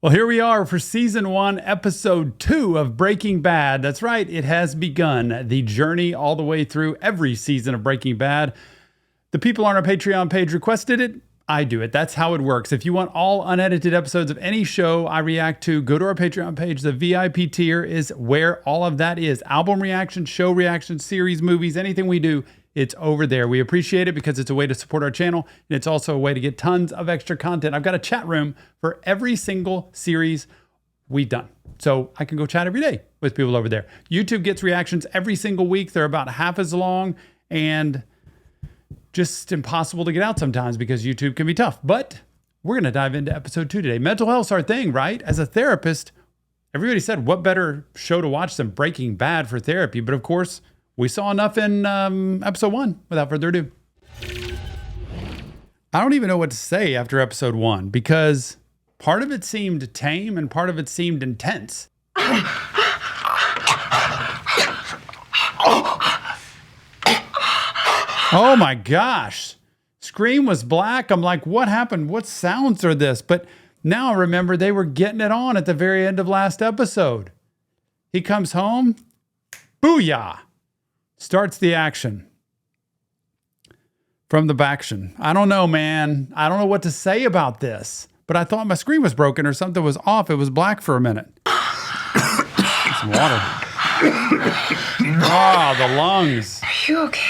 Well, here we are for season 1, episode 2 of Breaking Bad. That's right, it has begun. The journey all the way through every season of Breaking Bad. The people on our Patreon page requested it. I do it. That's how it works. If you want all unedited episodes of any show I react to, go to our Patreon page. The VIP tier is where all of that is. Album reactions, show reactions, series, movies, anything we do, it's over there. We appreciate it because it's a way to support our channel, and it's also a way to get tons of extra content. I've got a chat room for every single series we've done, so I can go chat every day with people over there. YouTube gets reactions every single week. They're about half as long and just impossible to get out sometimes because YouTube can be tough. But we're going to dive into episode 2 today. Mental health's our thing, right? As a therapist, everybody said, what better show to watch than Breaking Bad for therapy? But of course, we saw enough in episode 1. Without further ado, I don't even know what to say after episode 1 because part of it seemed tame and part of it seemed intense. Oh my gosh. Screen was black. I'm like, what happened? What sounds are this? But now I remember they were getting it on at the very end of last episode. He comes home. Booyah. Starts the action. From the baction. I don't know, man. I don't know what to say about this. But I thought my screen was broken or something was off. It was black for a minute. Some water. Oh, the lungs. Are you okay?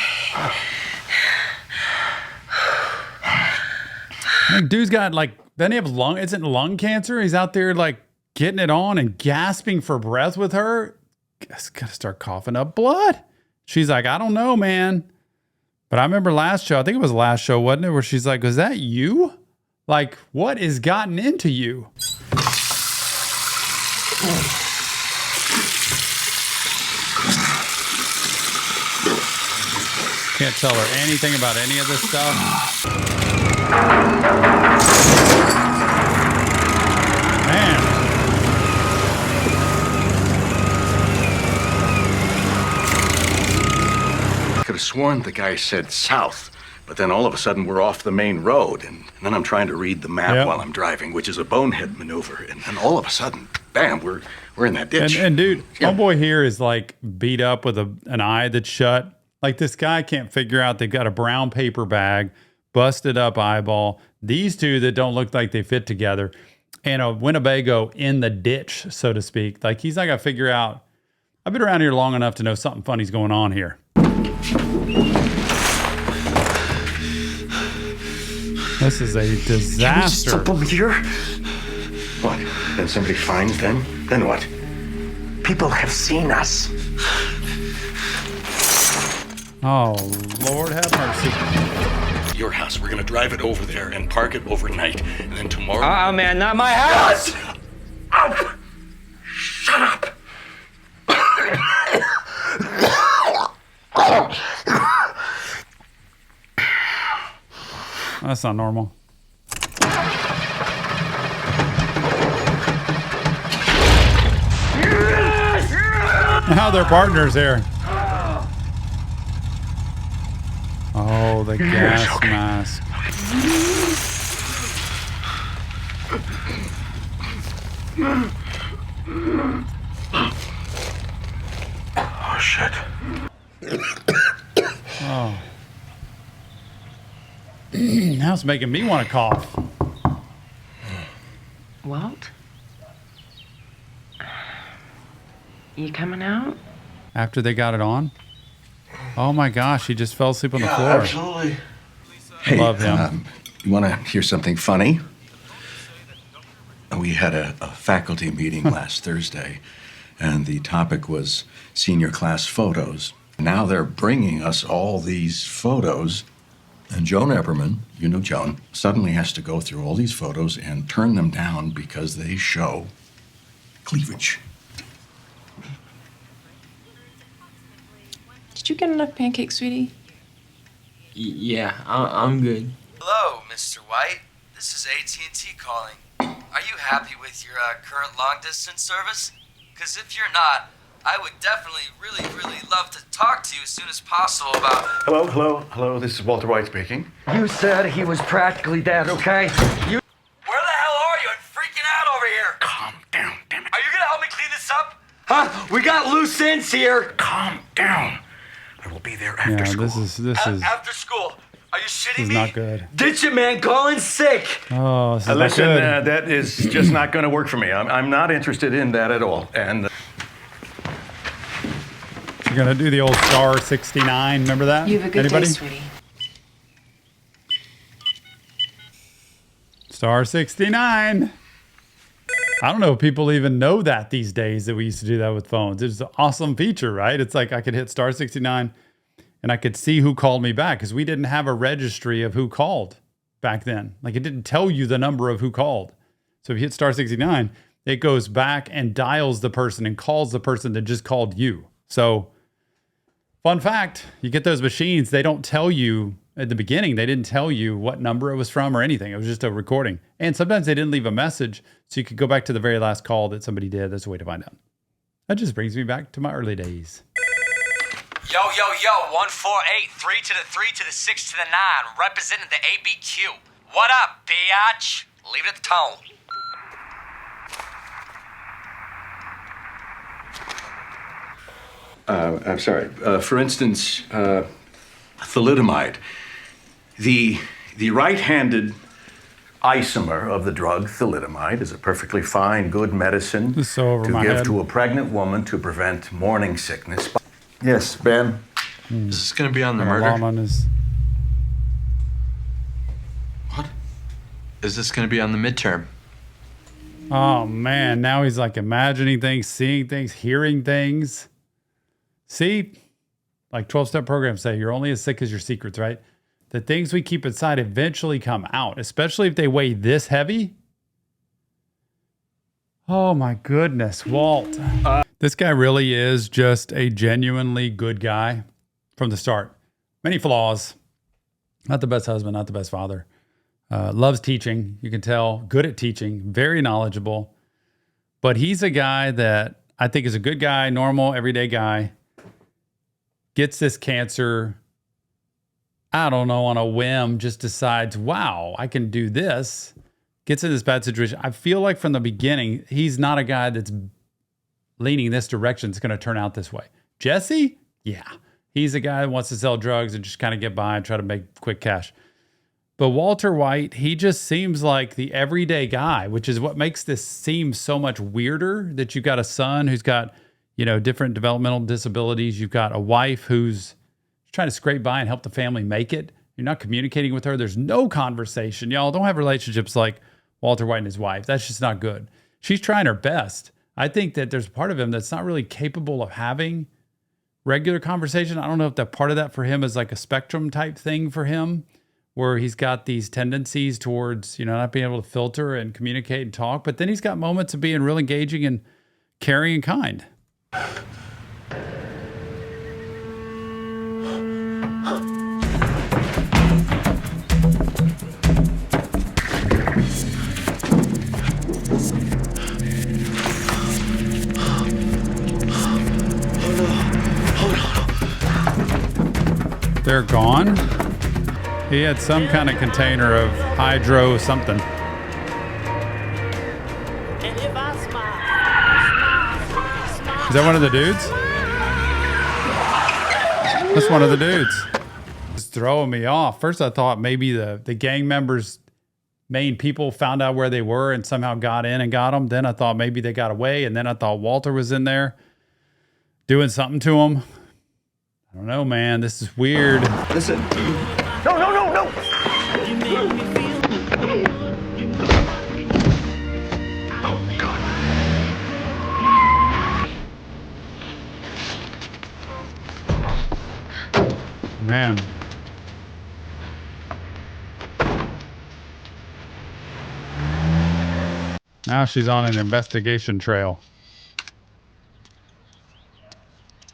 I think dude's got then he have isn't lung cancer? He's out there getting it on and gasping for breath with her. Guess gotta start coughing up blood. She's like, I don't know, man. But I remember last show, I think it was the last show, wasn't it? Where she's like, was that you? Like, what has gotten into you? Can't tell her anything about any of this stuff. Man. I could have sworn the guy said south, but then all of a sudden we're off the main road, and then I'm trying to read the map while I'm driving, which is a bonehead maneuver, and then all of a sudden, bam, we're in that ditch. And dude, my boy here is beat up with an eye that's shut. This guy can't figure out they've got a brown paper bag, busted up eyeball, these two that don't look like they fit together, and a Winnebago in the ditch, so to speak. He's not got to figure out, I've been around here long enough to know something funny's going on here. This is a disaster. Can we stop over here? What? Then somebody finds them? Then what? People have seen us. Oh, Lord have mercy. Your house. We're gonna drive it over there and park it overnight, and then tomorrow. Oh man, not my house! Shut up! Shut up! That's not normal. Now they're partners here. Oh, the gas mask. Oh, shit. Oh. Now it's making me want to cough. Walt? You coming out? After they got it on? Oh my gosh, he just fell asleep on the floor. Absolutely. Hey, love him. You want to hear something funny? We had a faculty meeting last Thursday, and the topic was senior class photos. Now they're bringing us all these photos, and Joan Epperman, you know Joan, suddenly has to go through all these photos and turn them down because they show cleavage. Did you get enough pancakes, sweetie? Yeah, I'm good. Hello, Mr. White. This is AT&T calling. Are you happy with your current long-distance service? Because if you're not, I would definitely really love to talk to you as soon as possible about... Hello, this is Walter White speaking. You said he was practically dead, okay? Where the hell are you? I'm freaking out over here! Huh? We got loose ends here. Calm down. I will be there after school. This is After school. Are you shitting me? not good. Ditch it, man. Calling sick. Oh, this is not Listen, good. that is just not going to work for me. I'm not interested in that at all. And You're gonna do the old star 69. Remember that? You have a good Anybody? day, sweetie. Star 69. I don't know if people even know that these days that we used to do that with phones. It's an awesome feature, right? It's like I could hit star 69 and I could see who called me back because we didn't have a registry of who called back then. Like it didn't tell you the number of who called. So if you hit star 69, it goes back and dials the person and calls the person that just called you. So fun fact, you get those machines, they don't tell you at the beginning, they didn't tell you what number it was from or anything. It was just a recording. And sometimes they didn't leave a message, so you could go back to the very last call that somebody did. That's a way to find out. That just brings me back to my early days. Yo, 148, 3 to the 3 to the 6 to the 9, representing the ABQ. What up, biatch? Leave it at the tone. I'm sorry. For instance, thalidomide. The right-handed isomer of the drug thalidomide is a perfectly fine, good medicine This is so over to my give head. to a pregnant woman to prevent morning sickness. Yes, Ben. Is this going to be on the Alarm murder? on his- What? Is this going to be on the midterm? Oh man, now he's like imagining things, seeing things, hearing things. See, like 12-step programs say, you're only as sick as your secrets, right? The things we keep inside eventually come out, especially if they weigh this heavy. Oh my goodness, Walt. This guy really is just a genuinely good guy from the start. Many flaws. Not the best husband, not the best father. Loves teaching, you can tell. Good at teaching, very knowledgeable. But he's a guy that I think is a good guy, normal, everyday guy. Gets this cancer, I don't know, on a whim, just decides, wow, I can do this. Gets in this bad situation. I feel like from the beginning, he's not a guy that's leaning this direction. It's going to turn out this way. Jesse? Yeah. He's a guy that wants to sell drugs and just kind of get by and try to make quick cash. But Walter White, he just seems like the everyday guy, which is what makes this seem so much weirder, that you've got a son who's got, you know, different developmental disabilities. You've got a wife who's trying to scrape by and help the family make it. You're not communicating with her. There's no conversation. Y'all don't have relationships like Walter White and his wife. That's just not good. She's trying her best. I think that there's part of him that's not really capable of having regular conversation. I don't know if that part of that for him is like a spectrum type thing for him, where he's got these tendencies towards, you know, not being able to filter and communicate and talk. But then he's got moments of being real engaging and caring and kind. They're gone? He had some kind of container of hydro something. Is that one of the dudes? That's one of the dudes. It's throwing me off. First I thought maybe the gang members, main people found out where they were and somehow got in and got them. Then I thought maybe they got away. And then I thought Walter was in there doing something to him. I don't know, man. This is weird. Listen. Man. Now she's on an investigation trail.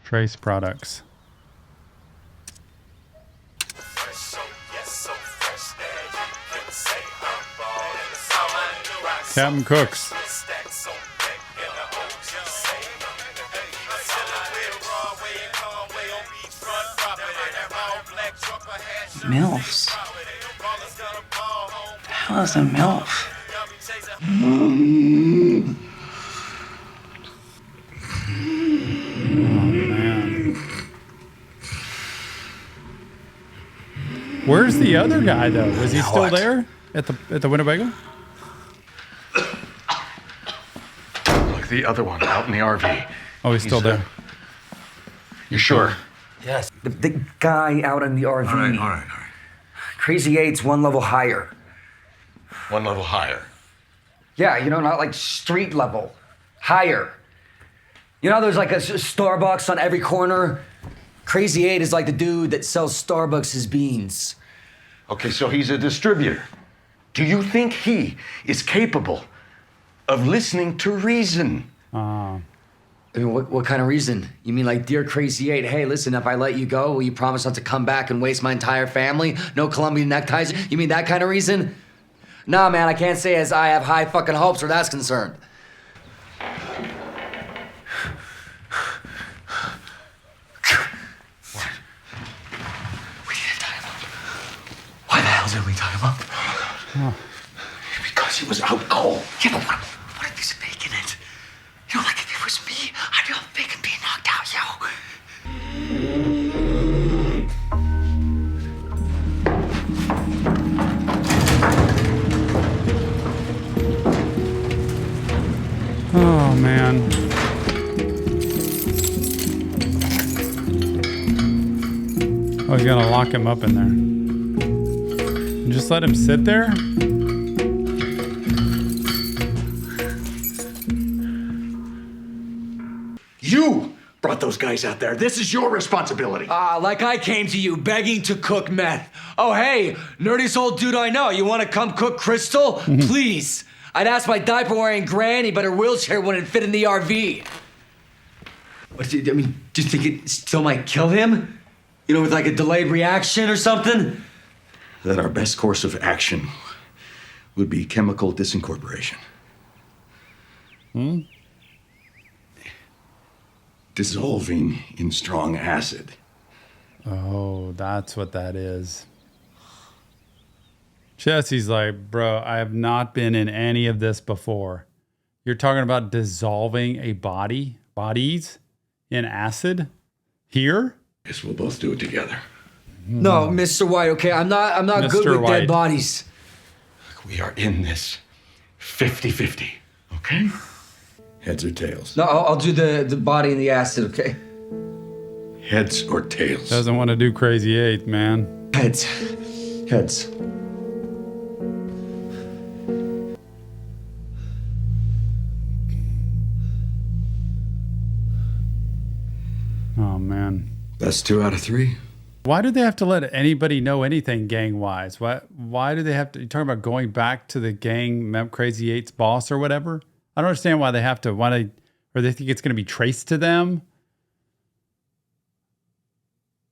Trace products. Captain Cooks. MILFs? The hell is a MILF? Where's the other guy though? Is he Now still what? there at the Winnebago? Look, the other one out in the RV. Oh, he's still there. You sure? Yes. The guy out in the RV. All right. Crazy 8's one level higher. One level higher. Yeah, you know, not like street level. Higher. You know, there's like a Starbucks on every corner. Crazy 8 is like the dude that sells Starbucks' beans. Okay, so he's a distributor. Do you think he is capable of listening to reason? I mean, what kind of reason? You mean like, dear Crazy 8, hey, listen, if I let you go, will you promise not to come back and waste my entire family? No Colombian neckties? You mean that kind of reason? Nah, man, I can't say as I have high fucking hopes where that's concerned. What? We didn't tie him up. Why the hell did we tie him up? Because he was out cold. Yeah, but what if there's bacon in it? You know, like if it was me, I'd be all bacon being knocked out, yo. Oh man. Oh, he's gonna lock him up in there. And just let him sit there? You brought those guys out there. This is your responsibility. Like I came to you begging to cook meth. Oh, hey, nerdiest old dude I know. You want to come cook Crystal? Please. I'd ask my diaper-wearing granny, but her wheelchair wouldn't fit in the RV. What, I mean, do you think it still might kill him? You know, with like a delayed reaction or something? That our best course of action would be chemical disincorporation. Dissolving in strong acid. Oh, that's what that is. Jesse's like, bro, I have not been in any of this before. You're talking about dissolving a bodies in acid here? Guess we'll both do it together. No, Mr. White, okay? I'm not good Mr. with White. dead bodies. We are in this 50-50, okay? Heads or tails? No, I'll do the body and the acid, okay? Heads or tails? Doesn't want to do Crazy 8, man. Heads. Heads. Oh, man. That's 2 out of 3. Why do they have to let anybody know anything gang-wise? Why do they have to... You're talking about going back to the gang, Crazy 8's boss or whatever? I don't understand why they have to... Or they think it's going to be traced to them?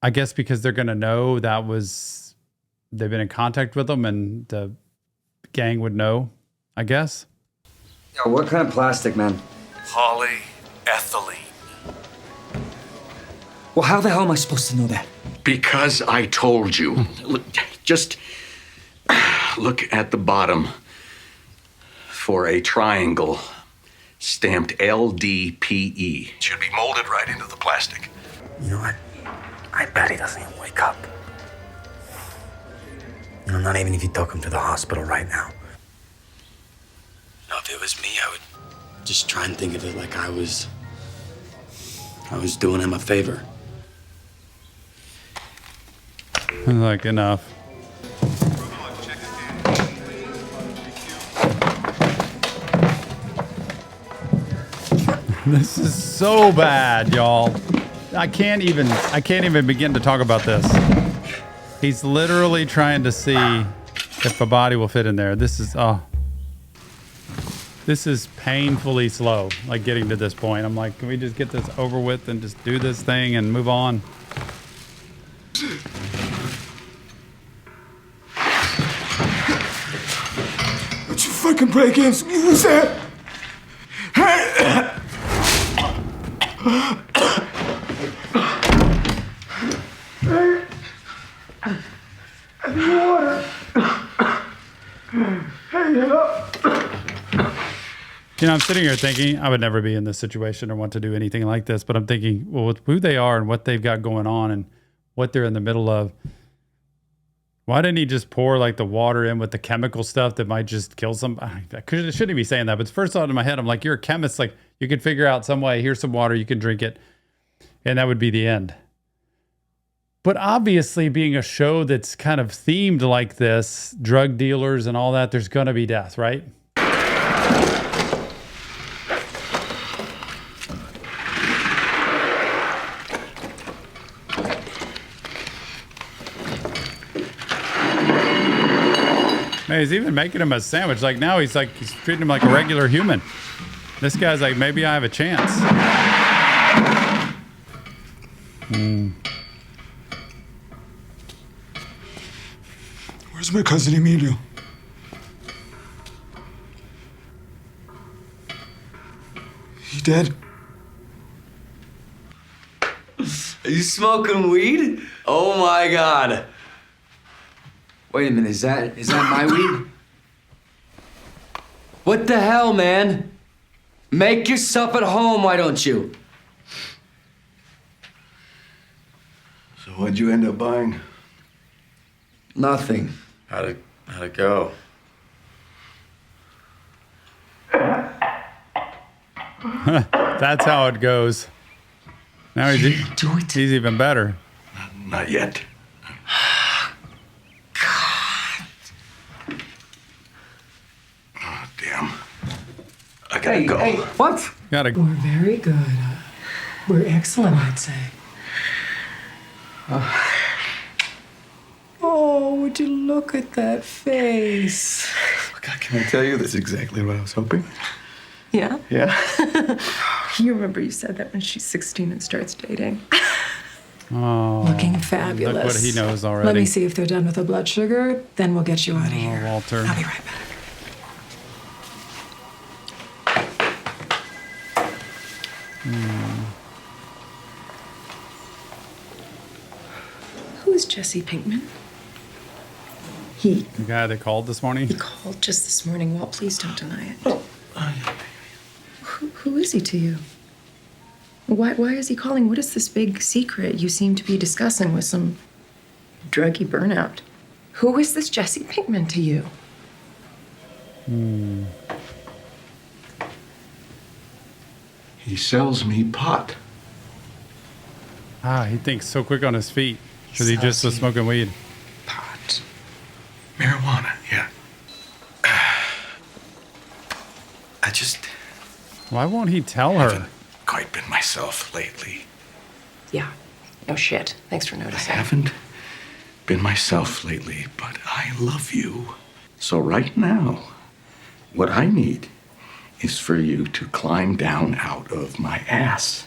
I guess because they're going to know that was... They've been in contact with them and the gang would know, I guess. Yo, what kind of plastic, man? Polyethylene. Well, how the hell am I supposed to know that? Because I told you. Look, just look at the bottom for a triangle stamped LDPE. It should be molded right into the plastic. You know what? I bet he doesn't even wake up. You know, not even if you took him to the hospital right now. Now, if it was me, I would just try and think of it like I was doing him a favor. Like, enough. This is so bad, y'all. I can't even begin to talk about this. He's literally trying to see if a body will fit in there. This is painfully slow, like getting to this point. I'm like, can we just get this over with and just do this thing and move on? Don't you fucking play games with me, who's that? You know, I'm sitting here thinking I would never be in this situation or want to do anything like this, but I'm thinking, well, with who they are and what they've got going on and what they're in the middle of, Why didn't he just pour like the water in with the chemical stuff that might just kill somebody? I shouldn't be saying that, but the first thought in my head, I'm like, you're a chemist. Like, you could figure out some way. Here's some water. You can drink it. And that would be the end. But obviously, being a show that's kind of themed like this, drug dealers and all that, there's going to be death, right? Man, he's even making him a sandwich. Like now he's treating him like a regular human. This guy's like, maybe I have a chance. Where's my cousin Emilio? He dead? Are you smoking weed? Oh my God. Wait a minute, is that my weed? What the hell, man? Make yourself at home, why don't you? So what'd you end up buying? Nothing. How'd it go? That's how it goes. Now he's even better. Not yet. Oh, damn. I gotta go. Hey, what? Gotta. We're very good. We're excellent, I'd say. Oh, would you look at that face? God, can I tell you that's exactly what I was hoping? Yeah? Yeah. You remember you said that when she's 16 and starts dating. Oh, Looking fabulous. look what he knows already. Let me see if they're done with the blood sugar, then we'll get you out of here. Walter. I'll be right back. Who is Jesse Pinkman? The guy that called this morning? He called just this morning. Walt, please don't deny it. Who is he to you? Why is he calling? What is this big secret you seem to be discussing with some druggy burnout? Who is this Jesse Pinkman to you? He sells me pot. He thinks so quick on his feet because he just was smoking weed. Pot. Marijuana, yeah. I just Why won't he tell her? haven't quite been myself lately. Yeah. No shit. Thanks for I noticing. haven't been myself lately, but I love you. So right now, what I need is for you to climb down out of my ass.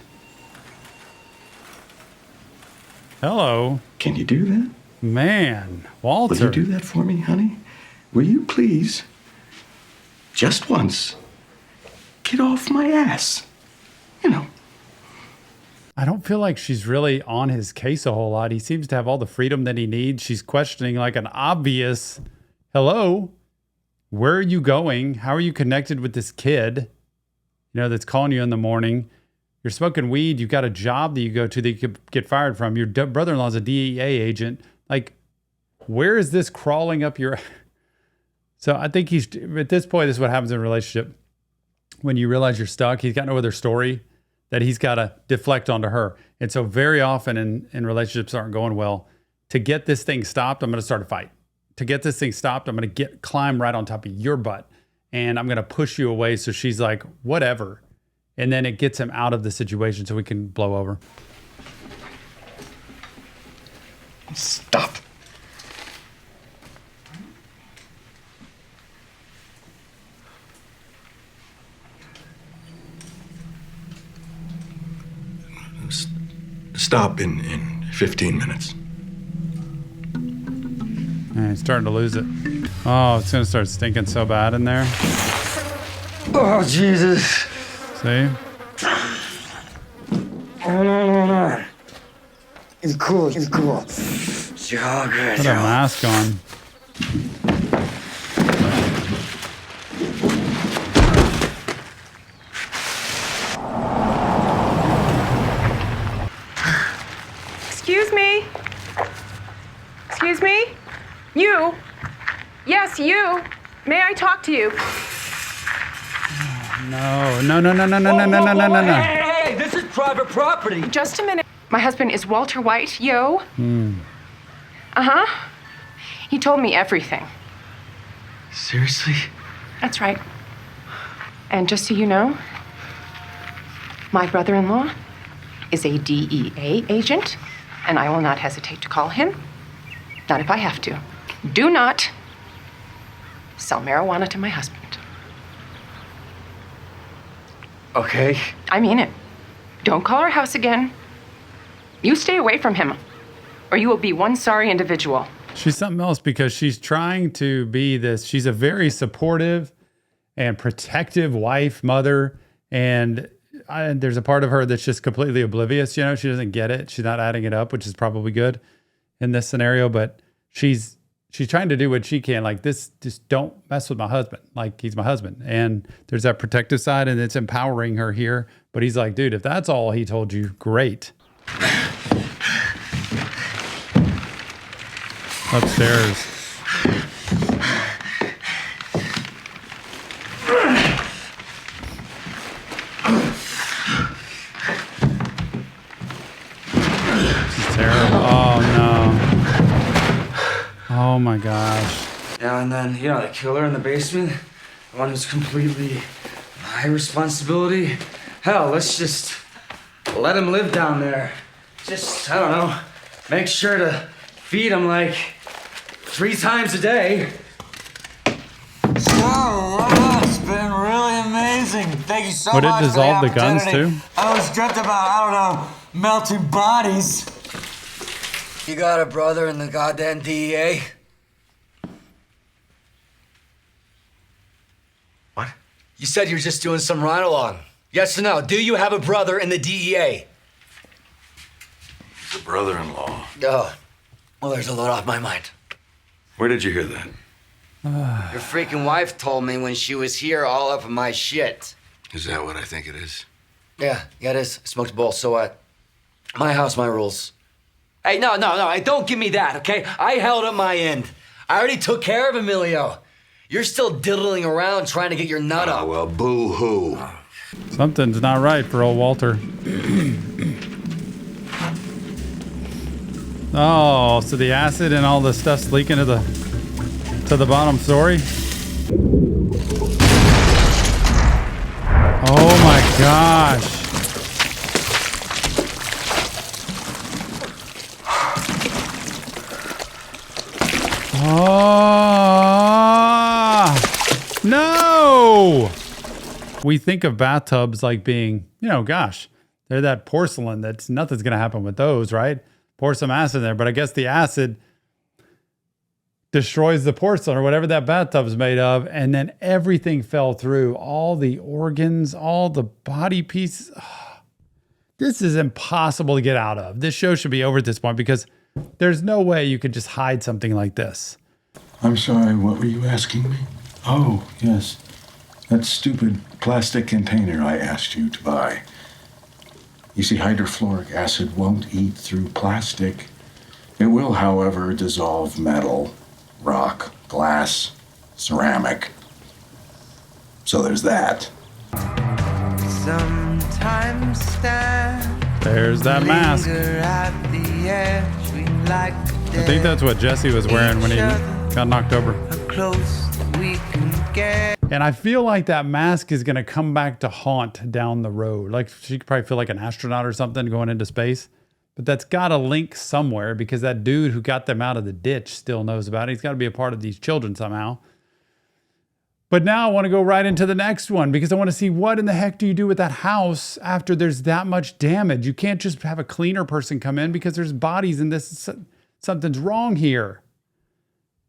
Hello. Can you do that? Man, Walter. Will you do that for me, honey? Will you please, just once, get off my ass? You know. I don't feel like she's really on his case a whole lot. He seems to have all the freedom that he needs. She's questioning like an obvious, hello, where are you going? How are you connected with this kid, that's calling you in the morning? You're smoking weed. You've got a job that you go to that you could get fired from. Your brother-in-law's a DEA agent. Like, where is this crawling up your... So I think at this point, this is what happens in a relationship. When you realize you're stuck, he's got no other story that he's got to deflect onto her. And so very often in relationships that aren't going well, to get this thing stopped, I'm going to start a fight. To get this thing stopped, I'm going to climb right on top of your butt. And I'm going to push you away. So she's like, whatever. And then it gets him out of the situation so we can blow over. Stop. Stop in 15 minutes. And he's starting to lose it. Oh, it's going to start stinking so bad in there. Oh, Jesus. See? No. It's cool. It's all good. Put a mask on. Excuse me? May I talk to you? No. Hey, this is private property. Just a minute. My husband is Walter White, yo. Uh-huh. He told me everything. Seriously? That's right. And just so you know, my brother-in-law is a DEA agent, and I will not hesitate to call him. Not if I have to. Do not sell marijuana to my husband. Okay. I mean it. Don't call our house again. You stay away from him, or you will be one sorry individual. She's something else because she's trying to be this. She's a very supportive and protective wife, mother, and there's a part of her that's just completely oblivious. You know, she doesn't get it. She's not adding it up, which is probably good in this scenario. But she's trying to do what she can. Like this, just don't mess with my husband. Like he's my husband, and there's that protective side, and it's empowering her here. But he's like, dude, if that's all he told you, great. Upstairs. This is terrible. Oh no. Oh my gosh. Yeah, and then, the killer in the basement, the one who's completely my responsibility. Hell, let's just let him live down there. Just, I don't know, make sure to feed him like 3 times a day. It's been really amazing. Thank you so much. Would it dissolve the guns too? I was dreamt about, I don't know, melting bodies. You got a brother in the goddamn DEA? What? You said you were just doing some ride-along. Yes or no? Do you have a brother in the DEA? The brother-in-law. Oh, well, there's a load off my mind. Where did you hear that? Your freaking wife told me when she was here all up in my shit. Is that what I think it is? Yeah, it is. Smoked a bowl, so what? My house, my rules. Hey, no, don't give me that, okay? I held up my end. I already took care of Emilio. You're still diddling around trying to get your nut up. Well, boo-hoo. Something's not right for old Walter. Oh, so the acid and all the stuff's leaking to the bottom story. Oh my gosh. Oh no. We think of bathtubs like being, gosh, they're that porcelain that's nothing's going to happen with those, right? Pour some acid in there, but I guess the acid destroys the porcelain or whatever that bathtub's made of, and then everything fell through. All the organs, all the body pieces. Oh, this is impossible to get out of. This show should be over at this point because there's no way you could just hide something like this. I'm sorry, what were you asking me? Oh, yes. That stupid plastic container I asked you to buy. You see, hydrofluoric acid won't eat through plastic. It will, however, dissolve metal, rock, glass, ceramic. So there's that. Sometimes stand. There's that mask. I think that's what Jesse was wearing when he got knocked over. And I feel like that mask is going to come back to haunt down the road. Like she could probably feel like an astronaut or something going into space. But that's got a link somewhere because that dude who got them out of the ditch still knows about it. He's got to be a part of these children somehow. But now I want to go right into the next one because I want to see what in the heck do you do with that house after there's that much damage. You can't just have a cleaner person come in because there's bodies in this. Something's wrong here.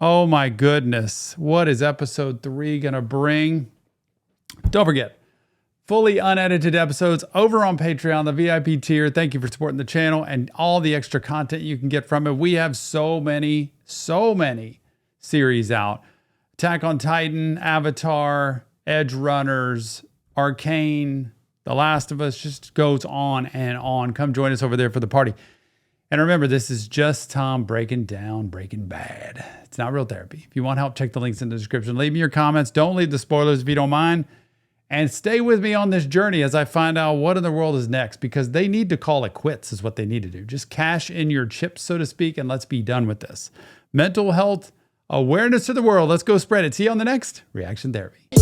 Oh my goodness. What is episode 3 going to bring? Don't forget, fully unedited episodes over on Patreon, the VIP tier. Thank you for supporting the channel and all the extra content you can get from it. We have so many series out. Attack on Titan, Avatar, Edge Runners, Arcane, The Last of Us, just goes on and on. Come join us over there for the party. And remember, this is just Tom breaking down Breaking Bad. It's not real therapy. If you want help, check the links in the description. Leave me your comments. Don't leave the spoilers if you don't mind. And stay with me on this journey as I find out what in the world is next, because they need to call it quits is what they need to do. Just cash in your chips, so to speak, and let's be done with this. Mental health awareness to the world. Let's go spread it. See you on the next Reaction Therapy.